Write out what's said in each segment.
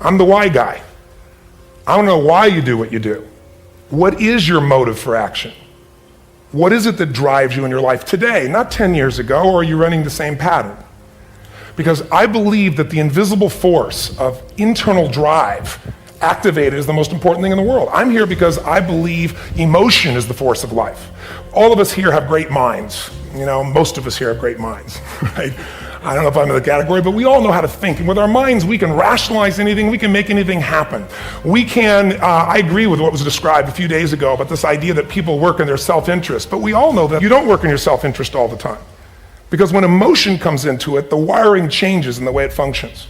I'm the why guy. I don't know why you do what you do. What is your motive for action? What is it that drives you in your life today, not 10 years ago, or are you running the same pattern? Because I believe that the invisible force of internal drive activated is the most important thing in the world. I'm here because I believe emotion is the force of life. All of us here have great minds. You know, most of us here have great minds, right? I don't know if I'm in the category, but we all know how to think. And with our minds, we can rationalize anything, we can make anything happen. We can, I agree with what was described a few days ago about this idea that people work in their self-interest, but we all know that you don't work in your self-interest all the time. Because when emotion comes into it, the wiring changes in the way it functions.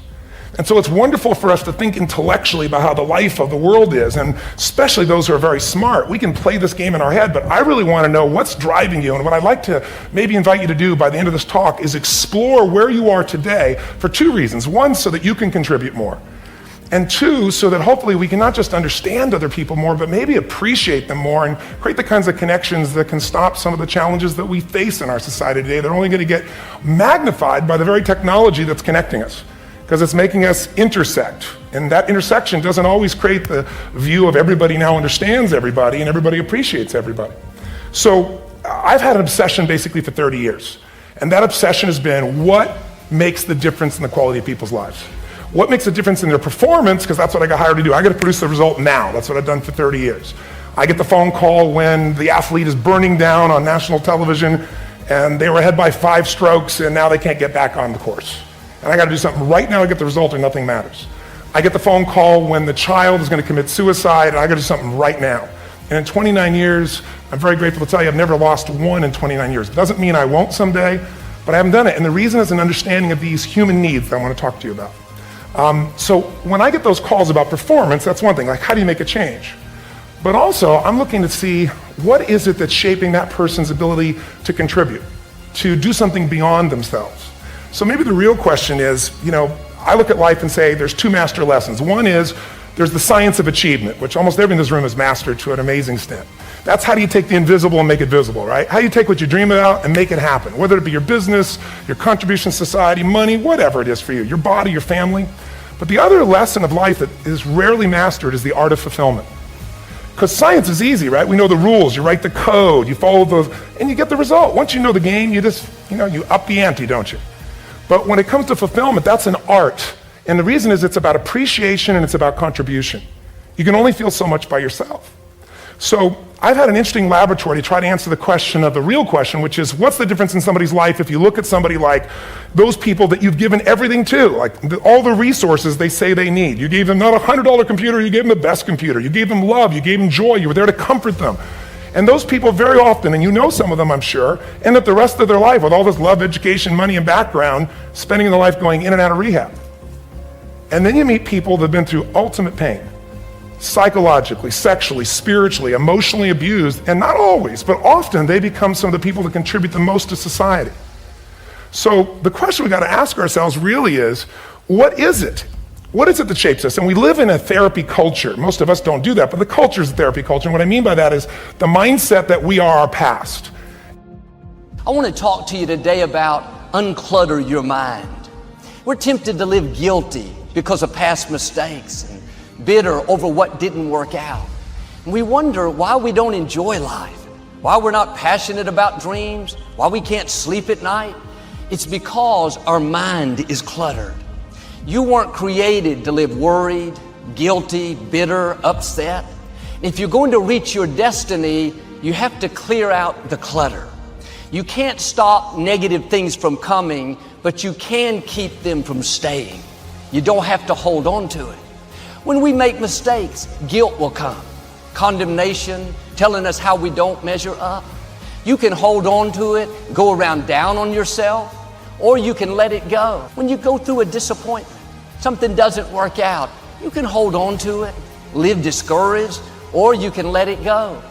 And so it's wonderful for us to think intellectually about how the life of the world is, and especially those who are very smart. We can play this game in our head, but I really want to know what's driving you. And what I'd like to maybe invite you to do by the end of this talk is explore where you are today for two reasons. One, so that you can contribute more. And two, so that hopefully we can not just understand other people more, but maybe appreciate them more and create the kinds of connections that can stop some of the challenges that we face in our society today. They're only going to get magnified by the very technology that's connecting us, because it's making us intersect. And that intersection doesn't always create the view of everybody now understands everybody and everybody appreciates everybody. So I've had an obsession basically for 30 years. And that obsession has been what makes the difference in the quality of people's lives? What makes a difference in their performance? Because that's what I got hired to do. I got to produce the result now. That's what I've done for 30 years. I get the phone call when the athlete is burning down on national television and they were ahead by 5 strokes and now they can't get back on the course. And I got to do something right now to get the result or nothing matters. I get the phone call when the child is going to commit suicide and I got to do something right now. And in 29 years, I'm very grateful to tell you I've never lost one in 29 years. It doesn't mean I won't someday, but I haven't done it. And the reason is an understanding of these human needs that I want to talk to you about. So when I get those calls about performance, that's one thing, like how do you make a change? But also, I'm looking to see what is it that's shaping that person's ability to contribute, to do something beyond themselves. So maybe the real question is, you know, I look at life and say there's 2 master lessons. One is there's the science of achievement, which almost everyone in this room has mastered to an amazing extent. That's how do you take the invisible and make it visible, right? How do you take what you dream about and make it happen, whether it be your business, your contribution to society, money, whatever it is for you, your body, your family. But the other lesson of life that is rarely mastered is the art of fulfillment. Because science is easy, right? We know the rules, you write the code, you follow those, and you get the result. Once you know the game, you just, you up the ante, don't you? But when it comes to fulfillment, that's an art. And the reason is it's about appreciation and it's about contribution. You can only feel so much by yourself. So I've had an interesting laboratory to try to answer the question of the real question, which is what's the difference in somebody's life if you look at somebody like those people that you've given everything to, like all the resources they say they need. You gave them not a $100 computer, you gave them the best computer. You gave them love, you gave them joy, you were there to comfort them. And those people very often, and you know some of them I'm sure, end up the rest of their life with all this love, education, money, and background, spending their life going in and out of rehab. And then you meet people that have been through ultimate pain, psychologically, sexually, spiritually, emotionally abused, and not always, but often they become some of the people that contribute the most to society. So the question we got to ask ourselves really is, what is it? What is it that shapes us? And we live in a therapy culture. Most of us don't do that, but the culture is a therapy culture. And what I mean by that is the mindset that we are our past. I want to talk to you today about unclutter your mind. We're tempted to live guilty because of past mistakes and bitter over what didn't work out. And we wonder why we don't enjoy life, why we're not passionate about dreams, why we can't sleep at night. It's because our mind is cluttered. You weren't created to live worried, guilty, bitter, upset. If you're going to reach your destiny, you have to clear out the clutter. You can't stop negative things from coming, but you can keep them from staying. You don't have to hold on to it. When we make mistakes, guilt will come. Condemnation, telling us how we don't measure up. You can hold on to it, go around down on yourself, or you can let it go. When you go through a disappointment, something doesn't work out, you can hold on to it, live discouraged, or you can let it go.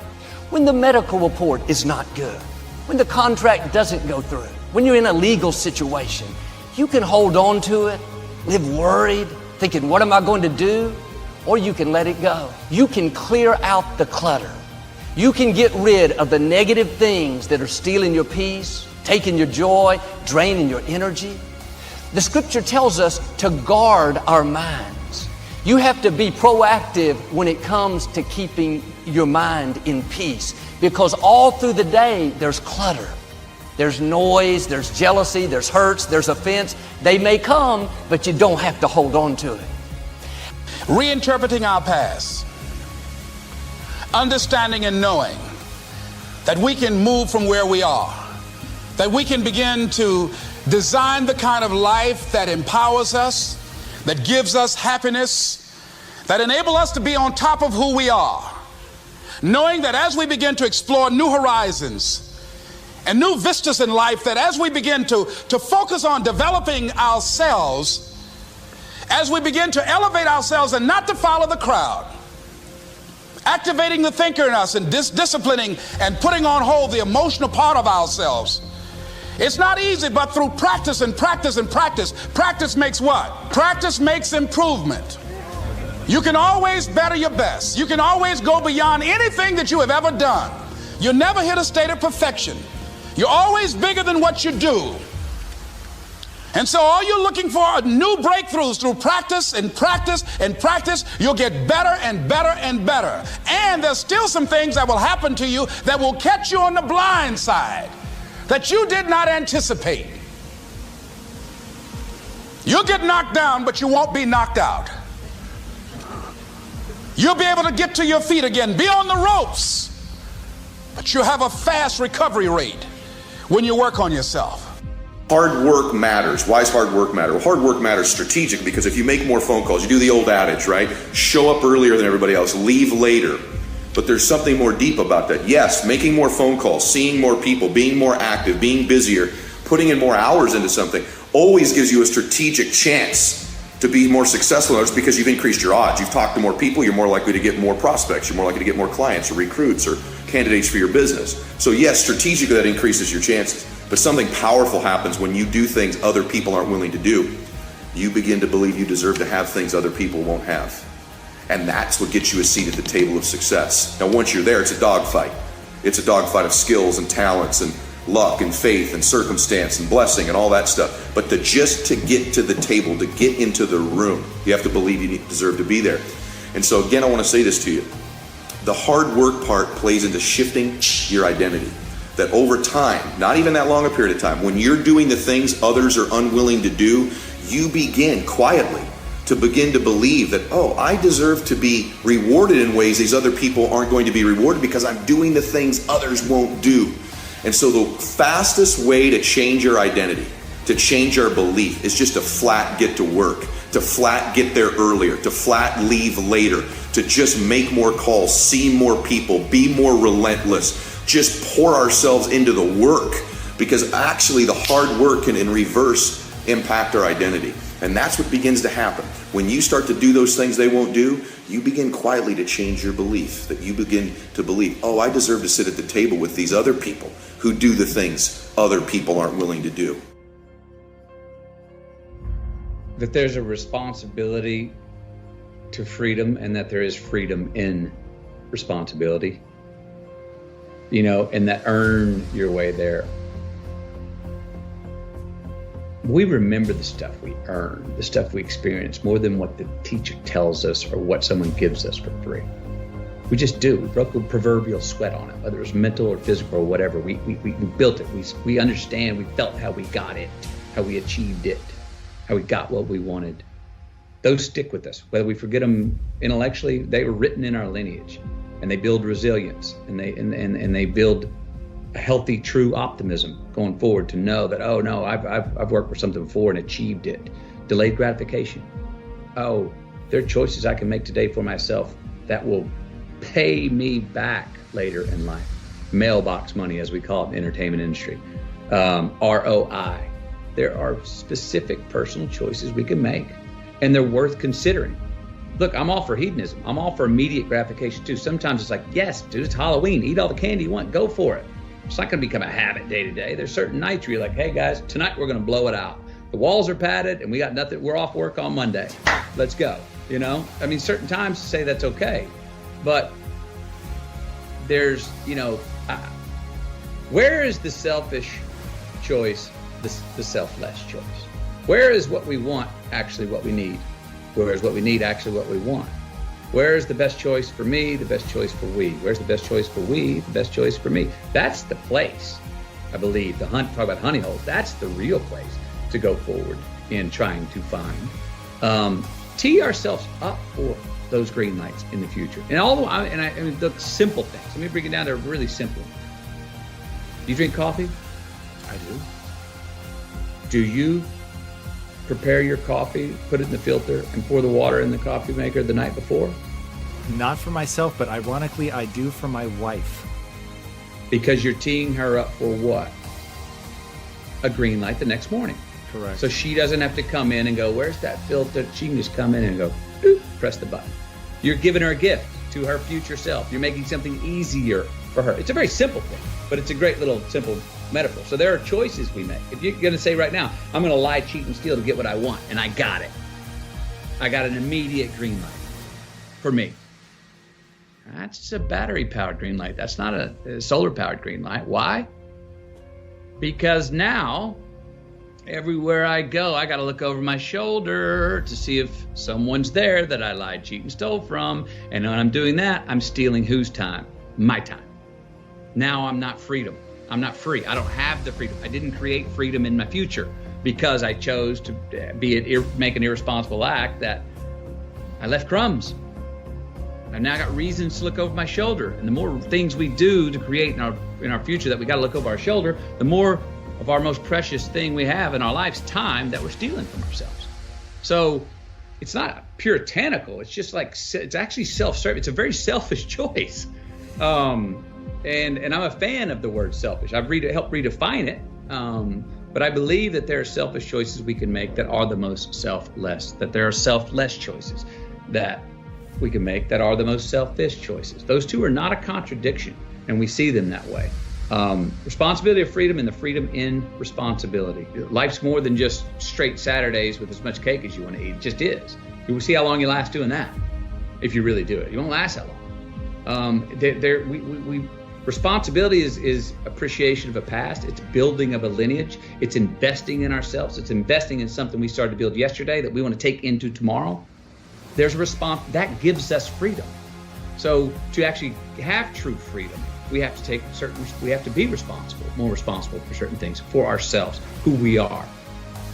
When the medical report is not good, when the contract doesn't go through, when you're in a legal situation, you can hold on to it, live worried, thinking, what am I going to do? Or you can let it go. You can clear out the clutter. You can get rid of the negative things that are stealing your peace, taking your joy, draining your energy. The scripture tells us to guard our minds. You have to be proactive when it comes to keeping your mind in peace, because all through the day there's clutter. There's noise, there's jealousy, there's hurts, there's offense. They may come, but you don't have to hold on to it. Reinterpreting our past, understanding and knowing that we can move from where we are, that we can begin to design the kind of life that empowers us, that gives us happiness, that enable us to be on top of who we are, knowing that as we begin to explore new horizons and new vistas in life, that as we begin to focus on developing ourselves, as we begin to elevate ourselves and not to follow the crowd, activating the thinker in us and disciplining and putting on hold the emotional part of ourselves. It's not easy, but through practice and practice and practice. Practice makes what? Practice makes improvement. You can always better your best. You can always go beyond anything that you have ever done. You'll never hit a state of perfection. You're always bigger than what you do. And so all you're looking for are new breakthroughs through practice and practice and practice. You'll get better and better and better. And there's still some things that will happen to you that will catch you on the blind side that you did not anticipate. You'll get knocked down, but you won't be knocked out. You'll be able to get to your feet again, be on the ropes, but you'll have a fast recovery rate when you work on yourself. Hard work matters. Why does hard work matter? Well, hard work matters strategic because if you make more phone calls, you do the old adage, right? Show up earlier than everybody else, leave later. But there's something more deep about that. Yes, making more phone calls, seeing more people, being more active, being busier, putting in more hours into something always gives you a strategic chance to be more successful in others because you've increased your odds. You've talked to more people, you're more likely to get more prospects, you're more likely to get more clients or recruits or candidates for your business. So yes, strategically that increases your chances. But something powerful happens when you do things other people aren't willing to do. You begin to believe you deserve to have things other people won't have. And that's what gets you a seat at the table of success. Now once you're there, it's a dogfight. It's a dogfight of skills and talents and luck and faith and circumstance and blessing and all that stuff. But just to get to the table, to get into the room, you have to believe you deserve to be there. And so again, I want to say this to you. The hard work part plays into shifting your identity. That over time, not even that long a period of time, when you're doing the things others are unwilling to do, you begin quietly to begin to believe that, oh, I deserve to be rewarded in ways these other people aren't going to be rewarded because I'm doing the things others won't do. And so the fastest way to change your identity, to change our belief, is just to flat get to work, to flat get there earlier, to flat leave later, to just make more calls, see more people, be more relentless, just pour ourselves into the work, because actually the hard work can in reverse impact our identity. And that's what begins to happen. When you start to do those things they won't do, you begin quietly to change your belief, that you begin to believe, oh, I deserve to sit at the table with these other people who do the things other people aren't willing to do. That there's a responsibility to freedom and that there is freedom in responsibility. You know, and that earn your way there. We remember the stuff we earn, the stuff we experience, more than what the teacher tells us or what someone gives us for free. We just do. We broke a proverbial sweat on it, whether it was mental or physical or whatever. We built it. We understand. We felt how we got it, how we achieved it, how we got what we wanted. Those stick with us. Whether we forget them intellectually, they were written in our lineage, and they build resilience, and they build a healthy, true optimism going forward to know that, oh no, I've worked for something before and achieved it. Delayed gratification. Oh, there are choices I can make today for myself that will pay me back later in life. Mailbox money, as we call it in the entertainment industry. ROI. There are specific personal choices we can make, and they're worth considering. Look, I'm all for hedonism. I'm all for immediate gratification too. Sometimes it's like, yes, dude, it's Halloween. Eat all the candy you want. Go for it. It's not going to become a habit day to day. There's certain nights where you're like, hey guys, tonight we're going to blow it out. The walls are padded and we got nothing. We're off work on Monday. Let's go. You know, I mean, certain times to say that's okay, but there's, you know, where is the selfish choice, the selfless choice? Where is what we want actually what we need? Where's what we need actually what we want? Where's the best choice for me, the best choice for we? Where's the best choice for we, the best choice for me? That's the place, I believe. Talk about honey holes. That's the real place to go forward in trying to find. Tee ourselves up for those green lights in the future. And I mean, the simple things. Let me bring it down to really simple. You drink coffee? I do. Do you prepare your coffee, put it in the filter, and pour the water in the coffee maker the night before? Not for myself, but ironically, I do for my wife. Because you're teeing her up for what? A green light the next morning. Correct. So she doesn't have to come in and go, where's that filter? She can just come in and go, doop, press the button. You're giving her a gift to her future self. You're making something easier for her. It's a very simple thing, but it's a great little simple metaphor. So there are choices we make. If you're going to say right now, I'm going to lie, cheat, and steal to get what I want, and I got it. I got an immediate green light for me. That's a battery-powered green light. That's not a solar-powered green light. Why? Because now, everywhere I go, I got to look over my shoulder to see if someone's there that I lied, cheat, and stole from. And when I'm doing that, I'm stealing whose time? My time. Now I'm not freedom. I'm not free. I don't have the freedom. I didn't create freedom in my future because I chose to make an irresponsible act that I left crumbs. I've now got reasons to look over my shoulder. And the more things we do to create in our future that we got to look over our shoulder, the more of our most precious thing we have in our lives, time, that we're stealing from ourselves. So it's not puritanical. It's just like, it's actually self-serving. It's a very selfish choice. And I'm a fan of the word selfish. I've helped redefine it. But I believe that there are selfish choices we can make that are the most selfless, that there are selfless choices that we can make that are the most selfish choices. Those two are not a contradiction, and we see them that way. Responsibility of freedom and the freedom in responsibility. Life's more than just straight Saturdays with as much cake as you want to eat. It just is. You will see how long you last doing that if you really do it. You won't last that long. Responsibility is appreciation of a past. It's building of a lineage. It's investing in ourselves. It's investing in something we started to build yesterday that we want to take into tomorrow. There's a response that gives us freedom. So to actually have true freedom, we have to be responsible, more responsible for certain things, for ourselves, who we are,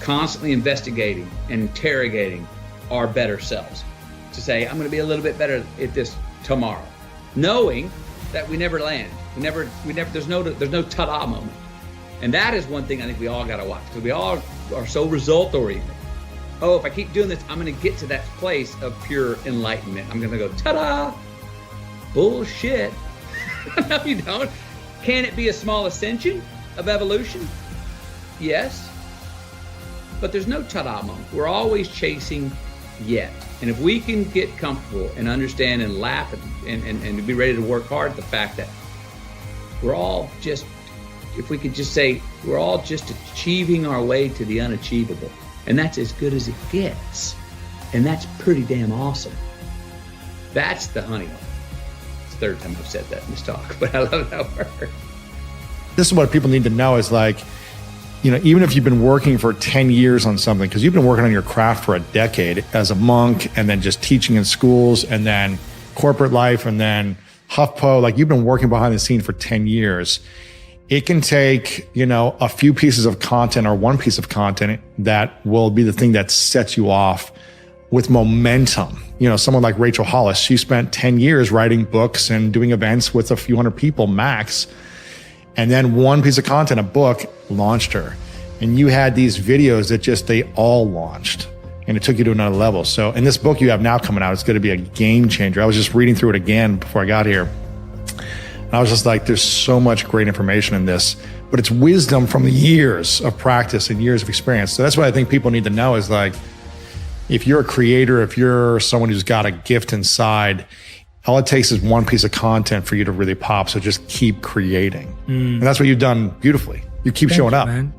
constantly investigating and interrogating our better selves to say, I'm going to be a little bit better at this tomorrow, knowing that we never land. There's no ta-da moment. And that is one thing I think we all got to watch, because we all are so result oriented. Oh, if I keep doing this, I'm going to get to that place of pure enlightenment. I'm going to go, ta-da, bullshit. No, you don't. Can it be a small ascension of evolution? Yes. But there's no ta-da moment. We're always chasing yet. And if we can get comfortable and understand and laugh and be ready to work hard at the fact that we're all just, if we could just say, we're all just achieving our way to the unachievable. And that's as good as it gets. And that's pretty damn awesome. That's the honey hole. It's the third time I've said that in this talk, but I love that word. This is what people need to know is like, you know, even if you've been working for 10 years on something, because you've been working on your craft for a decade as a monk and then just teaching in schools and then corporate life and then HuffPo, like you've been working behind the scenes for 10 years. It can take, you know, a few pieces of content or one piece of content that will be the thing that sets you off with momentum. You know, someone like Rachel Hollis, she spent 10 years writing books and doing events with a few hundred people max. And then one piece of content, a book, launched her. And you had these videos that they all launched. And it took you to another level. So in this book you have now coming out, it's going to be a game changer. I was just reading through it again before I got here. And I was just like, there's so much great information in this, but it's wisdom from the years of practice and years of experience. So that's what I think people need to know is like, if you're a creator, if you're someone who's got a gift inside, all it takes is one piece of content for you to really pop. So just keep creating. And that's what you've done beautifully. You keep showing up. Man.